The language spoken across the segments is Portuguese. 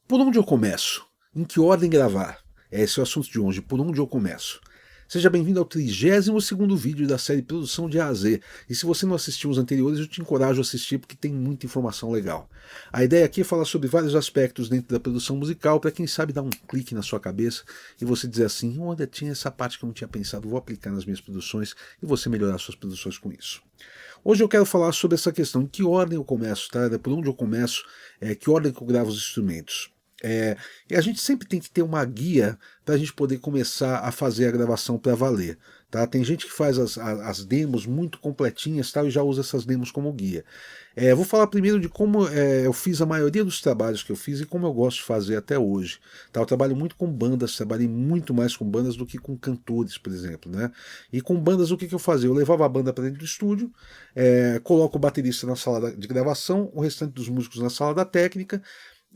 Por onde eu começo? Em que ordem gravar? Esse é o assunto de hoje, por onde eu começo? Seja bem-vindo ao 32º vídeo da série Produção de A a Z. E se você não assistiu os anteriores, eu te encorajo a assistir porque tem muita informação legal. A ideia aqui é falar sobre vários aspectos dentro da produção musical para quem sabe dar um clique na sua cabeça e você dizer assim, olha, tinha essa parte que eu não tinha pensado, vou aplicar nas minhas produções e você melhorar suas produções com isso. Hoje eu quero falar sobre essa questão, em que ordem eu começo, tá? Por onde eu começo, que ordem que eu gravo os instrumentos. E a gente sempre tem que ter uma guia para a gente poder começar a fazer a gravação para valer. Tá? Tem gente que faz as demos muito completinhas, tá? E já usa essas demos como guia. Vou falar primeiro de como eu fiz a maioria dos trabalhos que eu fiz e como eu gosto de fazer até hoje. Tá? Eu trabalho muito com bandas, trabalhei muito mais com bandas do que com cantores, por exemplo. Né? E com bandas o que eu fazia? Eu levava a banda para dentro do estúdio, coloco o baterista na sala de gravação, o restante dos músicos na sala da técnica,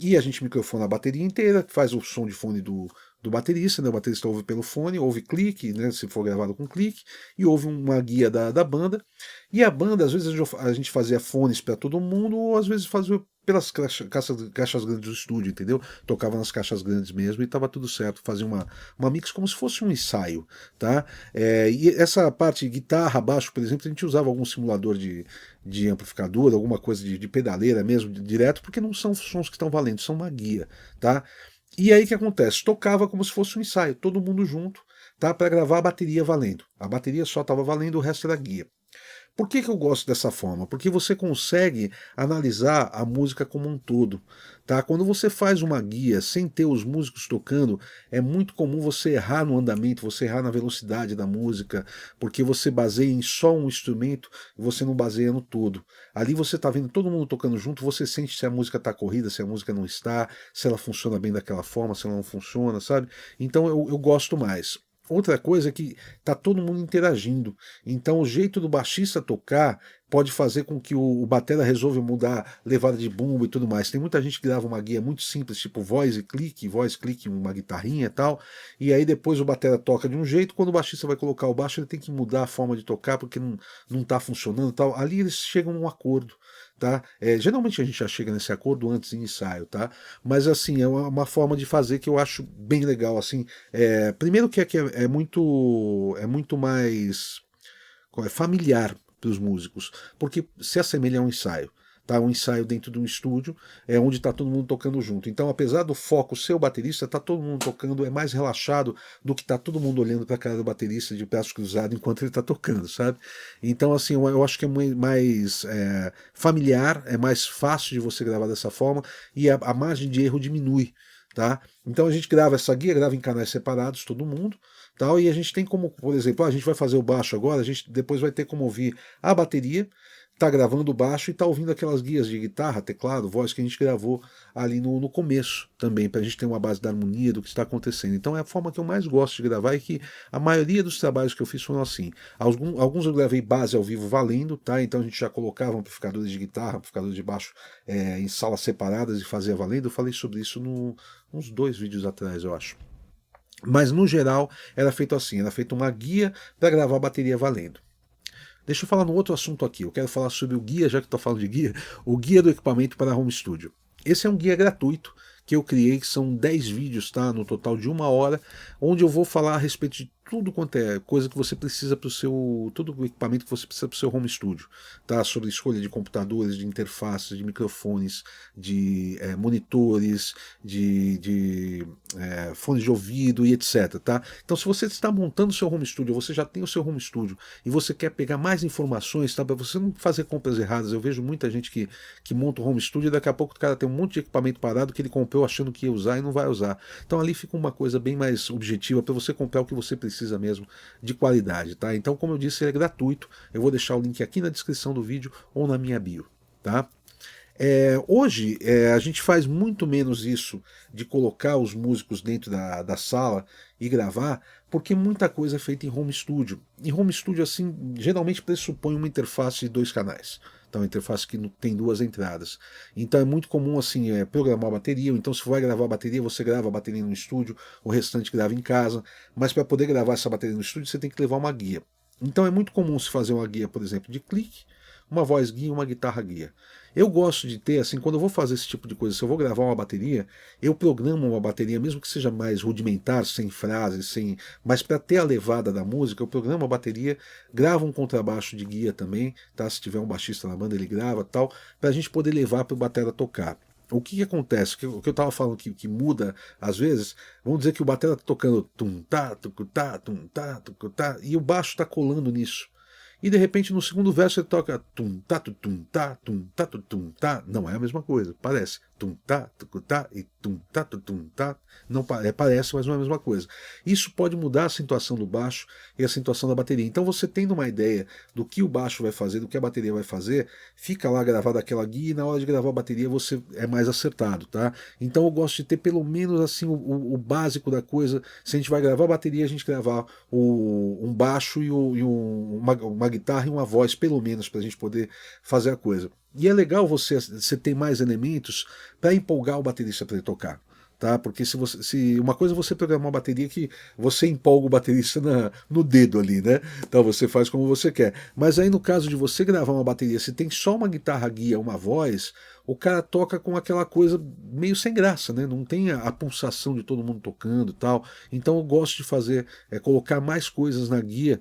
e a gente microfona a bateria inteira, faz o som de fone do baterista, né? O baterista ouve pelo fone, ouve clique, né? Se for gravado com clique, e ouve uma guia da banda. E a banda, às vezes a gente fazia fones para todo mundo, ou às vezes fazia pelas caixas grandes do estúdio, entendeu? Tocava nas caixas grandes mesmo e estava tudo certo. Fazia uma mix como se fosse um ensaio, tá? E essa parte de guitarra, baixo, por exemplo, a gente usava algum simulador de amplificador, alguma coisa de pedaleira mesmo, direto, porque não são sons que estão valendo, são uma guia, tá? E aí o que acontece? Tocava como se fosse um ensaio, todo mundo junto, tá? Para gravar a bateria valendo. A bateria só estava valendo, o resto era guia. Por que eu gosto dessa forma? Porque você consegue analisar a música como um todo. Tá? Quando você faz uma guia sem ter os músicos tocando, é muito comum você errar no andamento, você errar na velocidade da música, porque você baseia em só um instrumento e você não baseia no todo. Ali você está vendo todo mundo tocando junto, você sente se a música está corrida, se a música não está, se ela funciona bem daquela forma, se ela não funciona, sabe? Então eu gosto mais. Outra coisa é que tá todo mundo interagindo. Então o jeito do baixista tocar pode fazer com que o batera resolva mudar levada de bumbo e tudo mais. Tem muita gente que grava uma guia muito simples, tipo voz, clique, uma guitarrinha e tal, e aí depois o batera toca de um jeito, quando o baixista vai colocar o baixo, ele tem que mudar a forma de tocar porque não tá funcionando e tal. Ali eles chegam num acordo. Tá? Geralmente a gente já chega nesse acordo antes do ensaio, tá? Mas assim, é uma forma de fazer que eu acho bem legal, assim. Primeiro que é muito mais familiar para os músicos, porque se assemelha a um ensaio. Tá, um ensaio dentro de um estúdio, onde está todo mundo tocando junto. Então, apesar do foco ser o baterista, está todo mundo tocando, é mais relaxado do que está todo mundo olhando para a cara do baterista de braços cruzados enquanto ele está tocando, sabe? Então, assim, eu acho que é mais familiar, é mais fácil de você gravar dessa forma e a margem de erro diminui. Tá? Então a gente grava essa guia, grava em canais separados, todo mundo, tal, e a gente tem como, por exemplo, a gente vai fazer o baixo agora, a gente depois vai ter como ouvir a bateria, tá gravando o baixo e tá ouvindo aquelas guias de guitarra, teclado, voz que a gente gravou ali no começo também, para a gente ter uma base da harmonia do que está acontecendo. Então é a forma que eu mais gosto de gravar e que a maioria dos trabalhos que eu fiz foram assim. Alguns eu gravei base ao vivo valendo, tá? Então a gente já colocava amplificadores de guitarra, amplificadores de baixo em salas separadas e fazia valendo. Eu falei sobre isso uns 2 vídeos atrás, eu acho. Mas no geral era feito assim, era feito uma guia para gravar a bateria valendo. Deixa eu falar no outro assunto aqui. Eu quero falar sobre o guia, já que estou falando de guia, o guia do equipamento para home studio. Esse é um guia gratuito que eu criei, que são 10 vídeos, tá? No total de 1 hora, onde eu vou falar a respeito de tudo quanto é coisa que você precisa para o seu. Todo o equipamento que você precisa para o seu home studio. Tá? Sobre escolha de computadores, de interfaces, de microfones, de monitores, de fones de ouvido e etc. Tá? Então, se você está montando o seu home studio, você já tem o seu home studio e você quer pegar mais informações, tá? Para você não fazer compras erradas. Eu vejo muita gente que monta o home studio e daqui a pouco o cara tem um monte de equipamento parado que ele comprou achando que ia usar e não vai usar. Então ali fica uma coisa bem mais objetiva para você comprar o que você precisa mesmo de qualidade, tá? Então, como eu disse, ele é gratuito. Eu vou deixar o link aqui na descrição do vídeo ou na minha bio, tá? Hoje a gente faz muito menos isso de colocar os músicos dentro da sala e gravar, porque muita coisa é feita em home studio. Em home studio, assim, geralmente pressupõe uma interface de 2 canais. Então, uma interface que tem 2 entradas. Então é muito comum assim programar a bateria, ou então se vai gravar a bateria, você grava a bateria no estúdio, o restante grava em casa, mas para poder gravar essa bateria no estúdio você tem que levar uma guia. Então é muito comum se fazer uma guia, por exemplo, de clique, uma voz guia e uma guitarra guia. Eu gosto de ter, assim, quando eu vou fazer esse tipo de coisa, se eu vou gravar uma bateria, eu programo uma bateria, mesmo que seja mais rudimentar, sem frases, sem, mas para ter a levada da música, eu programo a bateria, gravo um contrabaixo de guia também, tá? Se tiver um baixista na banda, ele grava, tal, para a gente poder levar para o batera tocar. O que, que acontece? O que eu estava falando que muda às vezes, vamos dizer que o batera está tocando tum tá, e o baixo está colando nisso. E de repente no segundo verso ele toca tum tá, tum tá, tum tá, tum tá. Não é a mesma coisa, parece. Tum tá, e tum tá. Não parece, mas não é a mesma coisa. Isso pode mudar a acentuação do baixo e a acentuação da bateria. Então você tendo uma ideia do que o baixo vai fazer, do que a bateria vai fazer, fica lá gravada aquela guia e na hora de gravar a bateria você é mais acertado, tá? Então eu gosto de ter pelo menos assim o básico da coisa. Se a gente vai gravar a bateria, a gente gravar um baixo e uma guitarra e uma voz, pelo menos, para a gente poder fazer a coisa. E é legal você ter mais elementos para empolgar o baterista para ele tocar. Tá? Porque se uma coisa é você programar uma bateria que você empolga o baterista no dedo ali, né? Então você faz como você quer. Mas aí no caso de você gravar uma bateria, se tem só uma guitarra guia, uma voz, o cara toca com aquela coisa meio sem graça, né? Não tem a pulsação de todo mundo tocando e tal. Então eu gosto de fazer, colocar mais coisas na guia.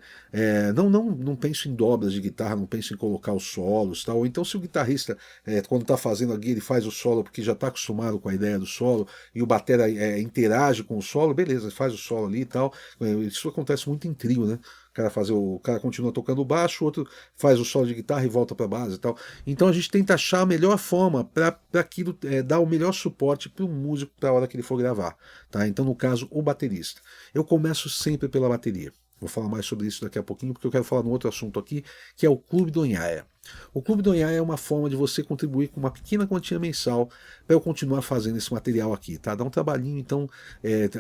Não penso em dobras de guitarra, não penso em colocar os solos, tal. Ou então se o guitarrista, quando está fazendo a guia, ele faz o solo porque já está acostumado com a ideia do solo, e o batera interage com o solo, beleza, faz o solo ali e tal. Isso acontece muito em trio, né? O cara continua tocando baixo, o outro faz o solo de guitarra e volta para a base e tal. Então a gente tenta achar a melhor forma para aquilo dar o melhor suporte para o músico para a hora que ele for gravar. Tá? Então, no caso, o baterista. Eu começo sempre pela bateria. Vou falar mais sobre isso daqui a pouquinho, porque eu quero falar num outro assunto aqui, que é o Clube do Onhaia. O Clube do Onhaia é uma forma de você contribuir com uma pequena quantia mensal para eu continuar fazendo esse material aqui. Tá? Dá um trabalhinho, então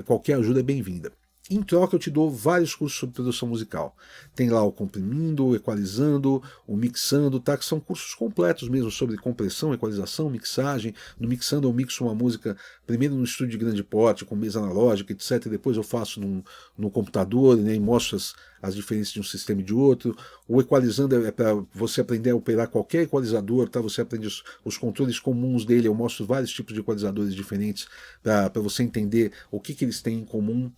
qualquer ajuda é bem-vinda. Em troca, eu te dou vários cursos sobre produção musical. Tem lá o comprimindo, o equalizando, o mixando, tá? Que são cursos completos mesmo sobre compressão, equalização, mixagem. No mixando eu mixo uma música primeiro no estúdio de grande porte, com mesa analógica, etc. E depois eu faço no computador, né, e mostro as diferenças de um sistema e de outro. O equalizando é para você aprender a operar qualquer equalizador, tá? Você aprende os controles comuns dele. Eu mostro vários tipos de equalizadores diferentes para você entender o que eles têm em comum.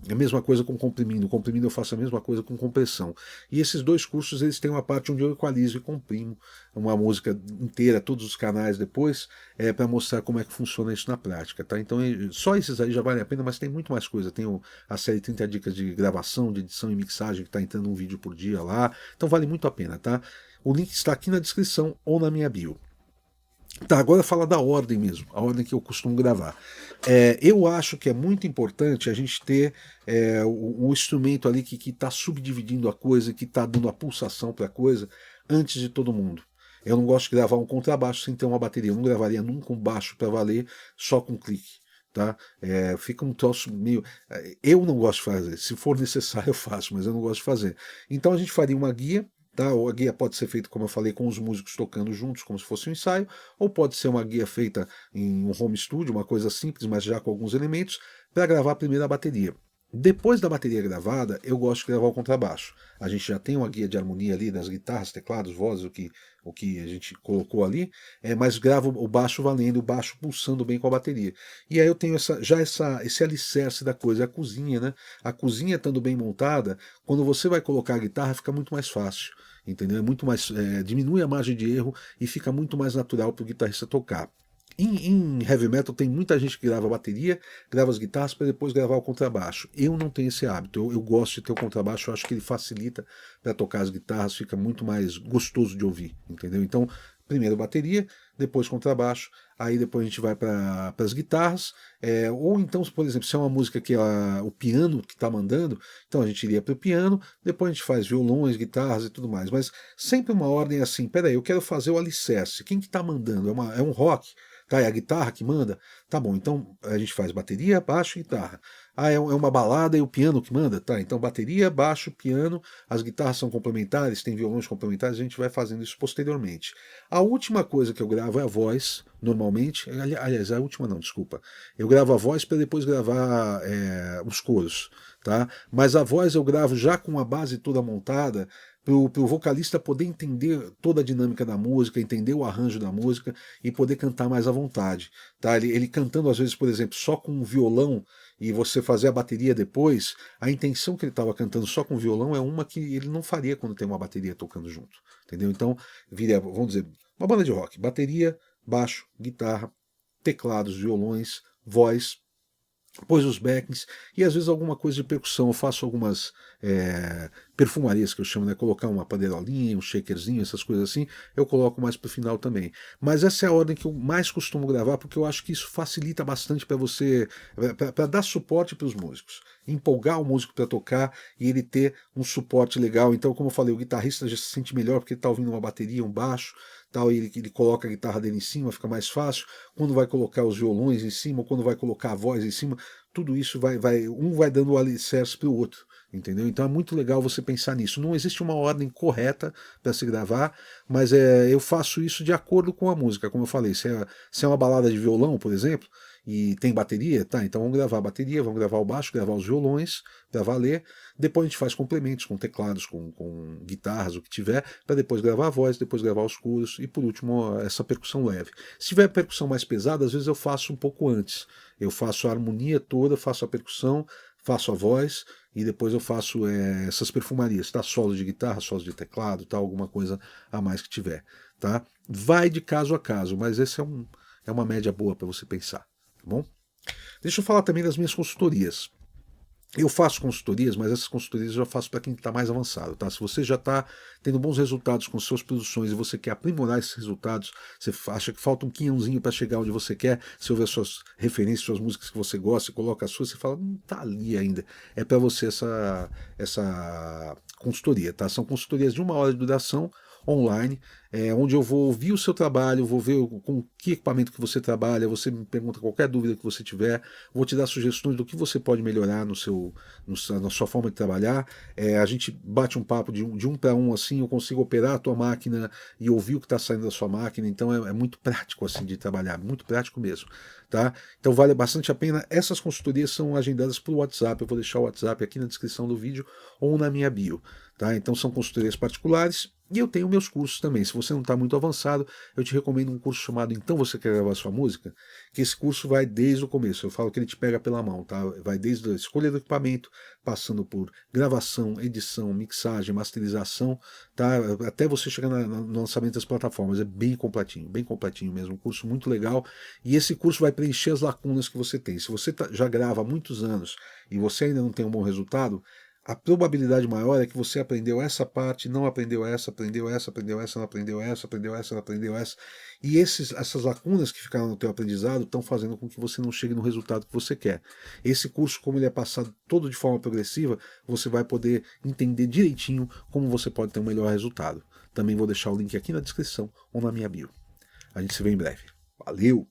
É a mesma coisa com comprimindo. Comprimindo eu faço a mesma coisa com compressão. E esses dois cursos eles têm uma parte onde eu equalizo e comprimo uma música inteira, todos os canais depois, para mostrar como é que funciona isso na prática. Tá? Então só esses aí já vale a pena, mas tem muito mais coisa. Tem a série 30 dicas de gravação, de edição e mixagem, que está entrando um vídeo por dia lá. Então vale muito a pena. Tá? O link está aqui na descrição ou na minha bio. Tá, agora fala da ordem mesmo, a ordem que eu costumo gravar. Eu acho que é muito importante a gente ter o instrumento ali que está subdividindo a coisa, que está dando a pulsação para a coisa, antes de todo mundo. Eu não gosto de gravar um contrabaixo sem ter uma bateria. Eu não gravaria nunca um baixo para valer só com clique. Tá? Fica um troço meio. Eu não gosto de fazer. Se for necessário, eu faço, mas eu não gosto de fazer. Então a gente faria uma guia. Tá? A guia pode ser feita, como eu falei, com os músicos tocando juntos, como se fosse um ensaio, ou pode ser uma guia feita em um home studio, uma coisa simples, mas já com alguns elementos, para gravar a primeira bateria. Depois da bateria gravada, eu gosto de gravar o contrabaixo. A gente já tem uma guia de harmonia ali das guitarras, teclados, vozes, o que a gente colocou ali, mas gravo o baixo valendo, o baixo pulsando bem com a bateria. E aí eu tenho esse alicerce da coisa, a cozinha, né? A cozinha estando bem montada, quando você vai colocar a guitarra, fica muito mais fácil. Entendeu? É muito mais, diminui a margem de erro e fica muito mais natural para o guitarrista tocar. Em heavy metal tem muita gente que grava a bateria, grava as guitarras para depois gravar o contrabaixo. Eu não tenho esse hábito. Eu gosto de ter o contrabaixo, eu acho que ele facilita para tocar as guitarras, fica muito mais gostoso de ouvir, entendeu? Então, primeiro bateria, depois contrabaixo, aí depois a gente vai para as guitarras, ou então, por exemplo, se é uma música que o piano que está mandando, então a gente iria para o piano, depois a gente faz violões, guitarras e tudo mais, mas sempre uma ordem assim, peraí, eu quero fazer o alicerce, quem que está mandando? É um rock? Tá, é a guitarra que manda? Tá bom, então a gente faz bateria, baixo e guitarra. Ah, é uma balada e o piano que manda? Tá, então bateria, baixo, piano, as guitarras são complementares, tem violões complementares, a gente vai fazendo isso posteriormente. A última coisa que eu gravo é a voz, normalmente. Aliás, a última não, desculpa. Eu gravo a voz para depois gravar os coros, tá? Mas a voz eu gravo já com a base toda montada, pro vocalista poder entender toda a dinâmica da música, entender o arranjo da música e poder cantar mais à vontade, tá? Ele cantando às vezes, por exemplo, só com um violão e você fazer a bateria depois, a intenção que ele estava cantando só com violão é uma que ele não faria quando tem uma bateria tocando junto, entendeu? Então, viria, vamos dizer, uma banda de rock, bateria, baixo, guitarra, teclados, violões, voz, depois os backings e às vezes alguma coisa de percussão. Eu faço algumas perfumarias que eu chamo, né? Colocar uma panderolinha, um shakerzinho, essas coisas assim, eu coloco mais pro final também. Mas essa é a ordem que eu mais costumo gravar, porque eu acho que isso facilita bastante para você, para dar suporte para os músicos, empolgar o músico para tocar e ele ter um suporte legal. Então, como eu falei, o guitarrista já se sente melhor porque ele está ouvindo uma bateria, um baixo, tal, e ele coloca a guitarra dele em cima, fica mais fácil. Quando vai colocar os violões em cima, ou quando vai colocar a voz em cima, tudo isso um vai dando o alicerce para o outro, entendeu? Então é muito legal você pensar nisso. Não existe uma ordem correta para se gravar, mas eu faço isso de acordo com a música, como eu falei. Se é uma balada de violão, por exemplo, e tem bateria, tá, então vamos gravar a bateria, vamos gravar o baixo, gravar os violões para valer, depois a gente faz complementos com teclados, com guitarras, o que tiver, para depois gravar a voz, depois gravar os coros e por último essa percussão leve. Se tiver percussão mais pesada, às vezes eu faço um pouco antes, eu faço a harmonia toda, faço a percussão, faço a voz e depois eu faço essas perfumarias, tá? Solo de guitarra, solo de teclado, tá? Alguma coisa a mais que tiver, tá? Vai de caso a caso, mas esse é uma média boa para você pensar, tá bom? Deixa eu falar também das minhas consultorias. Eu faço consultorias, mas essas consultorias eu já faço para quem está mais avançado, tá? Se você já está tendo bons resultados com suas produções e você quer aprimorar esses resultados, você acha que falta um quinhãozinho para chegar onde você quer, você ouve as suas referências, suas músicas que você gosta, coloca as suas, você fala, não tá ali ainda. É para você essa consultoria, tá? São consultorias de 1 hora de duração, online, onde eu vou ouvir o seu trabalho, vou ver com que equipamento que você trabalha, você me pergunta qualquer dúvida que você tiver, vou te dar sugestões do que você pode melhorar na sua forma de trabalhar. A gente bate um papo de um para um, assim, eu consigo operar a tua máquina e ouvir o que está saindo da sua máquina, então é muito prático assim de trabalhar, muito prático mesmo. Tá? Então vale bastante a pena. Essas consultorias são agendadas por WhatsApp, eu vou deixar o WhatsApp aqui na descrição do vídeo ou na minha bio. Tá? Então são consultorias particulares e eu tenho meus cursos também. Se você não está muito avançado, eu te recomendo um curso chamado Então Você Quer Gravar Sua Música, que esse curso vai desde o começo. Eu falo que ele te pega pela mão, tá? Vai desde a escolha do equipamento, passando por gravação, edição, mixagem, masterização, tá? Até você chegar no lançamento das plataformas. É bem completinho mesmo. Um curso muito legal. E esse curso vai preencher as lacunas que você tem. Se você já grava há muitos anos e você ainda não tem um bom resultado, a probabilidade maior é que você aprendeu essa parte, não aprendeu essa, aprendeu essa, aprendeu essa, não aprendeu essa, aprendeu essa, não aprendeu essa. E essas lacunas que ficaram no teu aprendizado estão fazendo com que você não chegue no resultado que você quer. Esse curso, como ele é passado todo de forma progressiva, você vai poder entender direitinho como você pode ter um melhor resultado. Também vou deixar o link aqui na descrição ou na minha bio. A gente se vê em breve. Valeu!